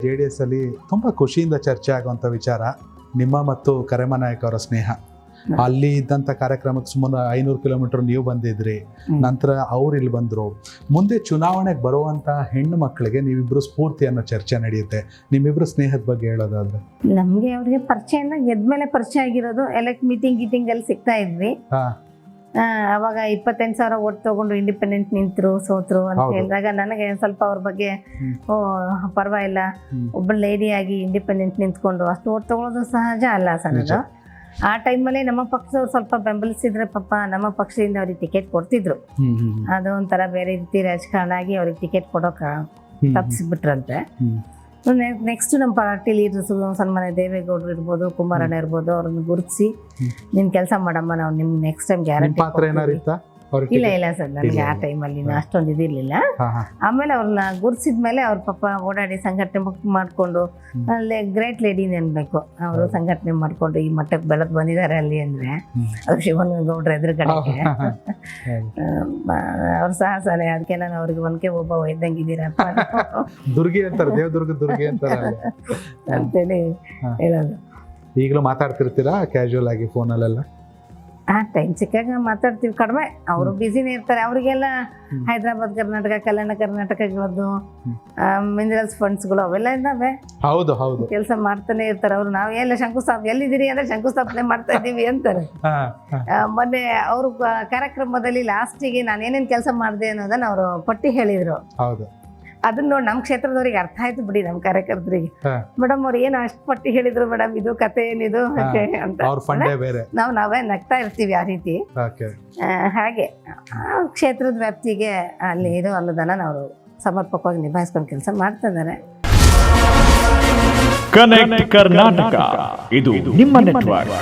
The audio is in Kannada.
JDS ಅಲ್ಲಿ ತುಂಬಾ ಖುಷಿಯಿಂದ ಚರ್ಚೆ ಆಗುವಂಥ ವಿಚಾರ ನಿಮ್ಮ ಮತ್ತು ಕರೆಮ ನಾಯಕ್ ಅವರ ಸ್ನೇಹ. ಅಲ್ಲಿ ಇದ್ದಂಥ ಕಾರ್ಯಕ್ರಮಕ್ಕೆ ಸುಮಾರು 500 ಕಿಲೋಮೀಟರ್ ನೀವು ಬಂದಿದ್ರಿ, ನಂತರ ಅವ್ರು ಇಲ್ಲಿ ಬಂದರು. ಮುಂದೆ ಚುನಾವಣೆಗೆ ಬರುವಂಥ ಹೆಣ್ಣು ಮಕ್ಕಳಿಗೆ ನೀವಿಬ್ಬರು ಸ್ಫೂರ್ತಿ ಅನ್ನೋ ಚರ್ಚೆ ನಡೆಯುತ್ತೆ. ನಿಮ್ಮಿಬ್ಬರು ಸ್ನೇಹದ ಬಗ್ಗೆ ಹೇಳೋದಾದ್ರೆ? ನಮಗೆ ಅವ್ರಿಗೆ ಪರಿಚಯ ಗೆದ್ಮೇಲೆ ಪರಿಚಯ ಆಗಿರೋದು. ಮೀಟಿಂಗ್ ಅಲ್ಲಿ ಸಿಗ್ತಾ ಇದ್ವಿ. ಅವಾಗ 25,000 ಓಟ್ ತಗೊಂಡು ಇಂಡಿಪೆಂಡೆಂಟ್ ನಿಂತರು, ಸೋತ್ರು ಅಂತ ಹೇಳಿದಾಗ ನನಗೆ ಸ್ವಲ್ಪ ಅವ್ರ ಬಗ್ಗೆ ಪರವಾಗಿಲ್ಲ, ಒಬ್ಬ ಲೇಡಿಯಾಗಿ ಇಂಡಿಪೆಂಡೆಂಟ್ ನಿಂತ್ಕೊಂಡು ಅಷ್ಟು ಓಟ್ ತಗೊಳ್ಳೋದು ಸಹಜ ಅಲ್ಲ ಸರ್. ಆ ಟೈಮಲ್ಲಿ ನಮ್ಮ ಪಕ್ಷದವ್ರು ಸ್ವಲ್ಪ ಬೆಂಬಲಿಸಿದ್ರೆ ಪಾಪ ನಮ್ಮ ಪಕ್ಷದಿಂದ ಅವ್ರಿಗೆ ಟಿಕೆಟ್ ಕೊಡ್ತಿದ್ರು. ಅದು ಒಂಥರ ಬೇರೆ ರೀತಿ ರಾಜಕಾರಣ ಆಗಿ ಅವ್ರಿಗೆ ಟಿಕೆಟ್ ಕೊಡೋಕೆ ತಪ್ಪಿಸ್ಬಿಟ್ರಂತೆ. ನೆಕ್ಸ್ಟ್ ನಮ್ಮ ಪಾರ್ಟಿ ಲೀಡರ್ಸ್ ಸನ್ಮಾನ್ಯ ದೇವೇಗೌಡರು ಇರ್ಬೋದು, ಕುಮಾರಣ್ಣ ಇರ್ಬೋದು, ಅವ್ರನ್ನ ಗುರುತಿಸಿ ನಿನ್ ಕೆಲಸ ಮಾಡಮ್ಮ, ನಾವು ನಿಮ್ಗೆ ನೆಕ್ಸ್ಟ್ ಟೈಮ್ ಗ್ಯಾರಂಟಿ. ಇಲ್ಲ ಸರ್, ನನಗೆ ಆ ಟೈಮಲ್ಲಿ ಅಷ್ಟೊಂದು ಇದಿರ್ಲಿಲ್ಲ. ಆಮೇಲೆ ಅವ್ರನ್ನ ಗುರುತಿಸಿದ್ಮೇಲೆ ಅವ್ರ ಪಾಪ ಓಡಾಡಿ ಸಂಘಟನೆ ಮಾಡಿಕೊಂಡು, ಅಲ್ಲಿ ಗ್ರೇಟ್ ಲೇಡಿನೇ ಅನ್ಬೇಕು, ಅವರು ಸಂಘಟನೆ ಮಾಡ್ಕೊಂಡು ಈ ಮಟ್ಟಕ್ಕೆ ಬೆಳೆದು ಬಂದಿದ್ದಾರೆ ಅಲ್ಲಿ ಅಂದ್ರೆ ಅದು ಶಿವನಗೌಡ್ರ ಎದುರುಗಡೆಗೆ ಅವ್ರ ಸಾಹಸನೆ. ಅದಕ್ಕೆ ನಾನು ಅವ್ರಿಗೆ ಒನ್ಕೆ ಒಬ್ಬ ಇದ್ದಂಗಿದ್ದೀರಪ್ಪ ದುರ್ಗಿ ಅಂತಾರೆ, ದೇವದುರ್ಗ ದುರ್ಗಿ ಅಂತಾರೆ ಅಂತೇಳಿ ಹೇಳೋದು. ಈಗಲೂ ಮಾತಾಡ್ತಿರ್ತೀರಾ ಕ್ಯಾಶುವಲ್ ಆಗಿ ಫೋನಲ್ಲೆಲ್ಲ? ಟೈಮ್ ಸಿಕ್ಕಾಗ ಮಾತಾಡ್ತೀವಿ, ಕಡಿಮೆ. ಅವರು ಬ್ಯುಸಿನೇ ಇರ್ತಾರೆ. ಅವರಿಗೆಲ್ಲ ಹೈದರಾಬಾದ್ ಕರ್ನಾಟಕ, ಕಲ್ಯಾಣ ಕರ್ನಾಟಕಗಳದ್ದು ಮಿನರಲ್ಸ್ ಫಂಡ್ಸ್ಗಳು ಅವೆಲ್ಲ ಇದ್ದಾವೆ. ಹೌದು ಹೌದು, ಕೆಲಸ ಮಾಡ್ತಾನೆ ಇರ್ತಾರೆ ಅವರು. ನಾವು ಎಲ್ಲ ಶಂಕುಸ್ಥಾಪನೆ ಎಲ್ಲಿದ್ದೀರಿ ಅಂದ್ರೆ ಶಂಕುಸ್ಥಾಪನೆ ಮಾಡ್ತಾ ಇದ್ದೀವಿ ಅಂತಾರೆ. ಮೊನ್ನೆ ಅವರು ಕಾರ್ಯಕ್ರಮದಲ್ಲಿ ಲಾಸ್ಟಿಗೆ ನಾನು ಏನೇನು ಕೆಲಸ ಮಾಡಿದೆ ಅನ್ನೋದನ್ನ ಅವರು ಪಟ್ಟಿ ಹೇಳಿದ್ರು. ಹೌದು, ಅದನ್ನ ನೋಡಿ ನಮ್ಮ ಕ್ಷೇತ್ರದವ್ರಿಗೆ ಅರ್ಥ ಆಯ್ತು ಬಿಡಿ, ನಮ್ಮ ಕಾರ್ಯಕರ್ತರಿಗೆ. ಮೇಡಮ್ ಅವ್ರು ಏನು ಅಷ್ಟು ಪಟ್ಟಿ ಹೇಳಿದ್ರು ಮೇಡಮ್, ಇದು ಕತೆ ಏನಿದು ಅಂತ ನಾವೇ ನಗ್ತಾ ಇರ್ತೀವಿ ಆ ರೀತಿ. ಹಾಗೆ ಕ್ಷೇತ್ರದ ವ್ಯಾಪ್ತಿಗೆ ಅಲ್ಲಿ ಇರೋ ಅನ್ನೋದನ್ನ ನಾವು ಸಮರ್ಪಕವಾಗಿ ನಿಭಾಯಿಸ್ಕೊಂಡು ಕೆಲಸ ಮಾಡ್ತಾ ಇದ್ದಾರೆ. ಕನೆಕ್ಟ್ ಕರ್ನಾಟಕ, ಇದು ನಿಮ್ಮ ನೆಟ್ವರ್ಕ್.